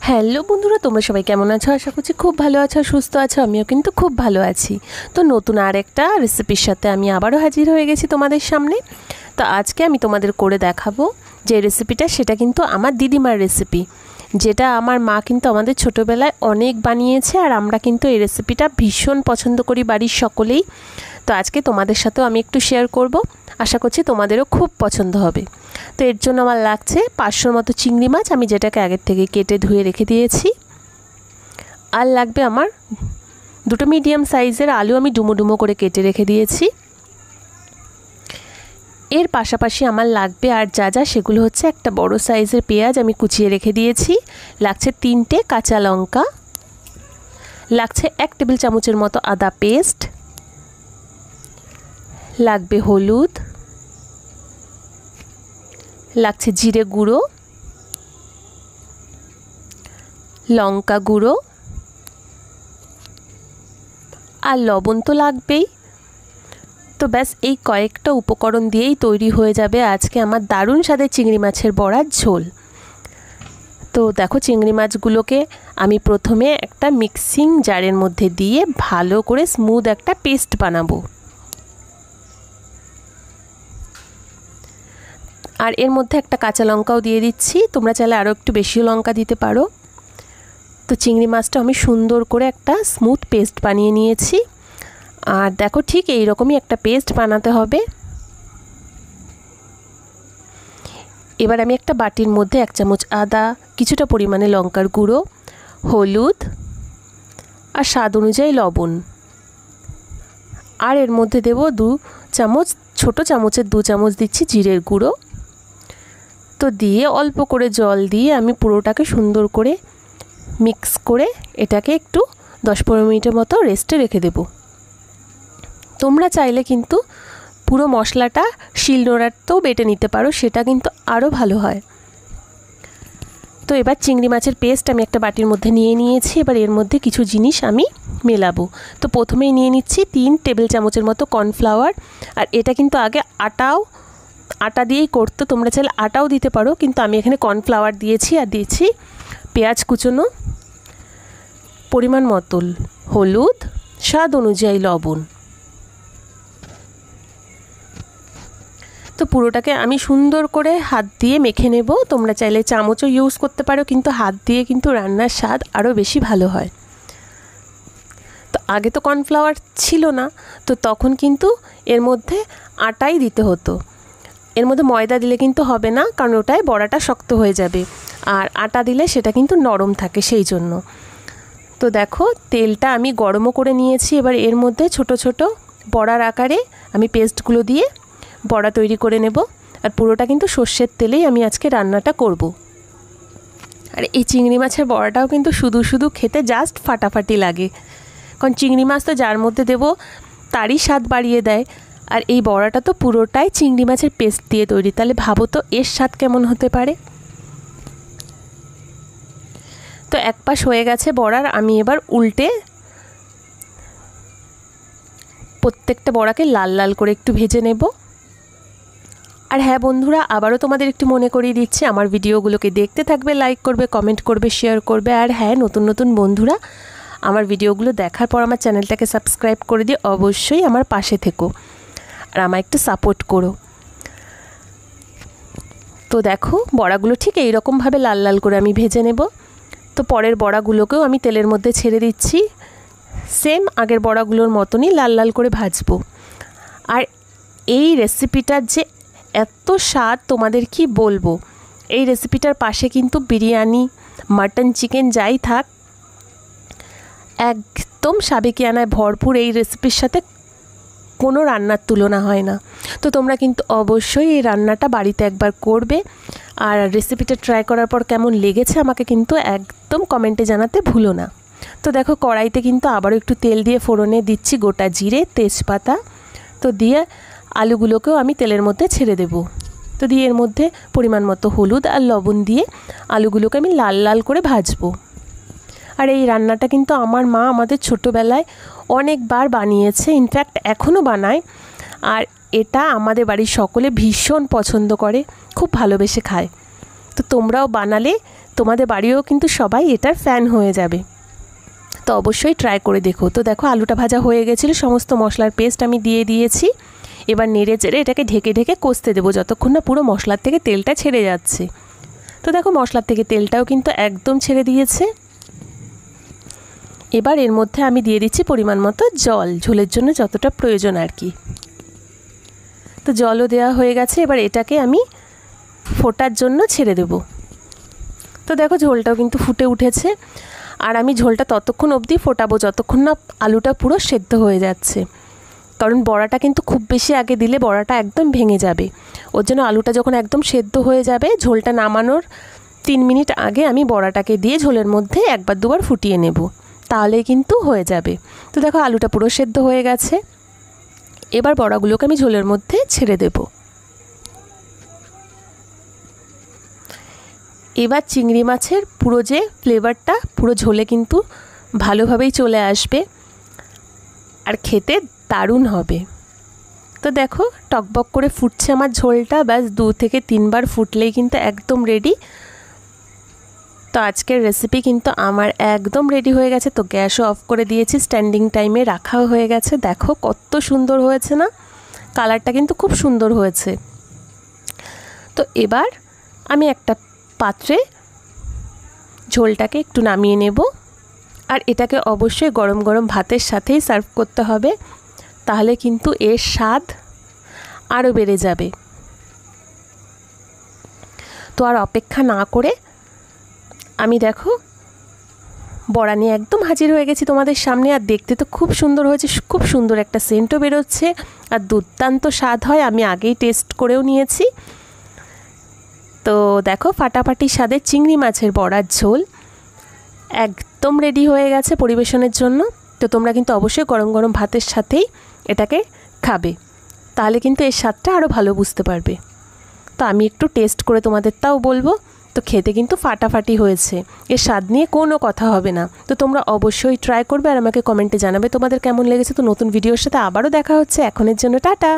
Hello বন্ধুরা, তোমরা সবাই কেমন আছো? আশা করছি খুব ভালো আছো, সুস্থ আছো। আমিও কিন্তু খুব ভালো আছি। তো নতুন আর একটা রেসিপির সাথে আমি আবারও হাজির হয়ে গেছি তোমাদের সামনে। তো আজকে আমি তোমাদের করে দেখাবো যে রেসিপিটা, সেটা কিন্তু আমার দিদিমার রেসিপি, যেটা আমার মা কিন্তু আমাদের ছোটোবেলায় অনেক বানিয়েছে, আর আমরা কিন্তু এই রেসিপিটা ভীষণ পছন্দ করি বাড়ির সকলেই। তো আজকে তোমাদের সাথেও আমি একটু শেয়ার করব, আশা করছি তোমাদেরও খুব পছন্দ হবে। তো এর জন্য আমার লাগছে 500 মতো চিংড়ি মাছ, আমি যেটাকে আগের থেকে কেটে ধুয়ে রেখে দিয়েছি। আর লাগবে আমার 2টো মিডিয়াম সাইজের আলু, আমি ডুমো ডুমো করে কেটে রেখে দিয়েছি। এর পাশাপাশি আমার লাগবে আর যা যা, সেগুলো হচ্ছে একটা বড় সাইজের পেঁয়াজ আমি কুচিয়ে রেখে দিয়েছি, লাগছে 3টে কাঁচা লঙ্কা, লাগছে 1 টেবিল চামচের মতো আদা পেস্ট, লাগবে হলুদ, লাগছে জিরে গুঁড়ো, লঙ্কা গুঁড়ো, আর লবণ তো লাগবেই। তো ব্যাস এই কয়েকটা উপকরণ দিয়েই তৈরি হয়ে যাবে আজকে আমার দারুণ স্বাদের চিংড়ি মাছের বড়ার ঝোল। তো দেখো, চিংড়ি মাছগুলোকে আমি প্রথমে একটা মিক্সিং জারের মধ্যে দিয়ে ভালো করে স্মুথ একটা পেস্ট বানাবো। আর এর মধ্যে একটা কাঁচা লঙ্কাও দিয়ে দিচ্ছি, তোমরা চাইলে আরও একটু বেশিও লঙ্কা দিতে পারো। তো চিংড়ি মাছটা আমি সুন্দর করে একটা স্মুথ পেস্ট বানিয়ে নিয়েছি। আর দেখো, ঠিক এই রকমই একটা পেস্ট বানাতে হবে। এবার আমি একটা বাটির মধ্যে 1 চামচ আদা, কিছুটা পরিমাণে লঙ্কার গুঁড়ো, হলুদ আর স্বাদ অনুযায়ী লবণ, আর এর মধ্যে দেব 2 চামচ, ছোটো চামচের 2 চামচ দিচ্ছি জিরের গুঁড়ো। তো দিয়ে অল্প করে জল দিয়ে আমি পুরোটাকে সুন্দর করে মিক্স করে এটাকে একটু 10-15 মিনিটের মতো রেস্টে রেখে দেব। তোমরা চাইলে কিন্তু পুরো মশলাটা শিলনোড়াতেও বেটে নিতে পারো, সেটা কিন্তু আরও ভালো হয়। তো এবার চিংড়ি মাছের পেস্ট আমি একটা বাটির মধ্যে নিয়ে নিয়েছি। এবার এর মধ্যে কিছু জিনিস আমি মেলাবো। তো প্রথমেই নিয়ে নিচ্ছি 3 টেবিল চামচের মতো কর্নফ্লাওয়ার। আর এটা কিন্তু আগে আটা দিয়েই করতো, তোমরা চাইলে আটাও দিতে পারো, কিন্তু আমি এখানে কর্নফ্লাওয়ার দিয়েছি। আর দিয়েছি পেঁয়াজ কুচোনো, পরিমাণ মতো হলুদ, স্বাদ অনুযায়ী লবণ। তো পুরোটাকে আমি সুন্দর করে হাত দিয়ে মেখে নেব। তোমরা চাইলে চামচও ইউজ করতে পারো, কিন্তু হাত দিয়ে কিন্তু রান্নার স্বাদ আরও বেশি ভালো হয়। তো আগে তো কর্নফ্লাওয়ার ছিল না, তো তখন কিন্তু এর মধ্যে আটাই দিতে হতো। এর মধ্যে ময়দা দিলে কিন্তু হবে না, কারণ ওটায় বড়াটা শক্ত হয়ে যাবে, আর আটা দিলে সেটা কিন্তু নরম থাকে, সেই জন্য। তো দেখো, তেলটা আমি গরমও করে নিয়েছি। এবার এর মধ্যে ছোট ছোট বড়ার আকারে আমি পেস্টগুলো দিয়ে বড়া তৈরি করে নেব। আর পুরোটা কিন্তু সর্ষের তেলেই আমি আজকে রান্নাটা করব। আর এই চিংড়ি মাছের বড়াটাও কিন্তু শুধু শুধু খেতে জাস্ট ফাটাফাটি লাগে, কারণ চিংড়ি মাছ তো যার মধ্যে দেব তারই স্বাদ বাড়িয়ে দেয়। আর এই বড়াটা তো পুরোটাই চিংড়ি মাছের পেস্ট দিয়ে তৈরি, তাহলে ভাবো তো এর স্বাদ কেমন হতে পারে। তো এক পাশ হয়ে গেছে বড়ার, আমি এবার উল্টে প্রত্যেকটা বড়াকে লাল লাল করে একটু ভেজে নেব। আর হ্যাঁ বন্ধুরা, আবারও তোমাদের একটু মনে করিয়ে দিচ্ছি, আমার ভিডিওগুলোকে দেখতে থাকবে, লাইক করবে, কমেন্ট করবে, শেয়ার করবে। আর হ্যাঁ, নতুন নতুন বন্ধুরা আমার ভিডিওগুলো দেখার পর আমার চ্যানেলটাকে সাবস্ক্রাইব করে দিয়ে অবশ্যই আমার পাশে থেকো আর আমায় একটু সাপোর্ট করো। তো দেখো, বড়াগুলো ঠিক এই রকমভাবে লাল লাল করে আমি ভেজে নেব। তো পরের বড়াগুলোকেও আমি তেলের মধ্যে ছেড়ে দিচ্ছি, সেম আগের বড়াগুলোর মতনই লাল লাল করে ভাজবো। আর এই রেসিপিটার যে এত স্বাদ তোমাদের কি বলবো, এই রেসিপিটার পাশে কিন্তু বিরিয়ানি, মাটন, চিকেন যাই থাক, একদম সাবেকিয়ানায় ভরপুর এই রেসিপির সাথে কোনো রান্নার তুলনা হয় না। তো তোমরা কিন্তু অবশ্যই এই রান্নাটা বাড়িতে একবার করবে, আর রেসিপিটা ট্রাই করার পর কেমন লেগেছে আমাকে কিন্তু একদম কমেন্টে জানাতে ভুলো না। তো দেখো, কড়াইতে কিন্তু আবারও একটু তেল দিয়ে ফোড়নে দিচ্ছি গোটা জিরে, তেজপাতা। তো দিয়ে আলুগুলোকেও আমি তেলের মধ্যে ছেড়ে দেব। তো দিয়ে এর মধ্যে পরিমাণ মতো হলুদ আর লবণ দিয়ে আলুগুলোকে আমি লাল লাল করে ভাজবো। আর এই রান্নাটা কিন্তু আমার মা আমাদের ছোটোবেলায় অনেকবার বানিয়েছে, ইনফ্যাক্ট এখনও বানায়। আর এটা আমাদের বাড়ির সকলে ভীষণ পছন্দ করে, খুব ভালোবেসে খায়। তো তো তোমরাও বানালে তোমাদের বাড়িও কিন্তু সবাই এটার ফ্যান হয়ে যাবে। তো অবশ্যই ট্রাই করে দেখো। তো দেখো আলুটা ভাজা হয়ে গেছিলো, সমস্ত মশলার পেস্ট আমি দিয়ে দিয়েছি। এবার নেড়ে চেড়ে এটাকে ঢেকে ঢেকে কষতে দেবো যতক্ষণ না পুরো মশলার থেকে তেলটা ছেড়ে যাচ্ছে। তো দেখো মশলার থেকে তেলটাও কিন্তু একদম ছেড়ে দিয়েছে। এবার এর মধ্যে আমি দিয়ে দিচ্ছি পরিমাণ মতো জল, ঝোলের জন্য যতটা প্রয়োজন আর কি। তো জলও দেওয়া হয়ে গেছে। এবার এটাকে আমি ফোটার জন্য ছেড়ে দেব। তো দেখো ঝোলটাও কিন্তু ফুটে উঠেছে। আর আমি ঝোলটা ততক্ষণ অবধি ফোটাবো যতক্ষণ না আলুটা পুরো সেদ্ধ হয়ে যাচ্ছে, কারণ বড়াটা কিন্তু খুব বেশি আগে দিলে বড়াটা একদম ভেঙে যাবে। ওর জন্য আলুটা যখন একদম সেদ্ধ হয়ে যাবে, ঝোলটা নামানোর 3 মিনিট আগে আমি বড়াটাকে দিয়ে ঝোলের মধ্যে একবার দুবার ফুটিয়ে নেব, তাহলেই কিন্তু হয়ে যাবে। তো দেখো আলুটা পুরো সেদ্ধ হয়ে গেছে। এবার বড়াগুলোকে আমি ঝোলের মধ্যে ছেড়ে দেব। এবার চিংড়ি মাছের পুরো যে ফ্লেভারটা পুরো ঝোলে কিন্তু ভালোভাবেই চলে আসবে আর খেতে দারুণ হবে। তো দেখো টকবক করে ফুটছে আমার ঝোলটা, ব্যাস 2 থেকে 3 বার ফুটলেই কিন্তু একদম রেডি। তো আজকের রেসিপি কিন্তু আমার একদম রেডি হয়ে গেছে। তো গ্যাসও অফ করে দিয়েছি, স্ট্যান্ডিং টাইমে রাখাও হয়ে গেছে। দেখো কত সুন্দর হয়েছে না, কালারটা কিন্তু খুব সুন্দর হয়েছে। তো এবার আমি একটা পাত্রে ঝোলটাকে একটু নামিয়ে নেব। আর এটাকে অবশ্যই গরম গরম ভাতের সাথেই সার্ভ করতে হবে, তাহলে কিন্তু এর স্বাদ আরও বেড়ে যাবে। তো আর অপেক্ষা না করে আমি দেখো বড়া নিয়ে একদম হাজির হয়ে গেছি তোমাদের সামনে। আর দেখতে তো খুব সুন্দর হয়েছে, খুব সুন্দর একটা সেন্টও বেরোচ্ছে আর দুর্দান্ত স্বাদ হয়। আমি আগেই টেস্ট করেও নিয়েছি। তো দেখো ফাটাফাটি স্বাদের চিংড়ি মাছের বড়ার ঝোল একদম রেডি হয়ে গেছে পরিবেশনের জন্য। তো তোমরা কিন্তু অবশ্যই গরম গরম ভাতের সাথেই এটাকে খাবে, তাহলে কিন্তু এর স্বাদটা আরও ভালো বুঝতে পারবে। তো আমি একটু টেস্ট করে তোমাদের তাও বলবো। তো খেতে কিন্তু ফাটাফাটি হয়েছে, এর স্বাদ নিয়ে কোনো কথা হবে না। তো তোমরা অবশ্যই ট্রাই করবে আর আমাকে কমেন্টে জানাবে তোমাদের কেমন লেগেছে। তো নতুন ভিডিওর সাথে আবারও দেখা হচ্ছে, এখনের জন্য টাটা।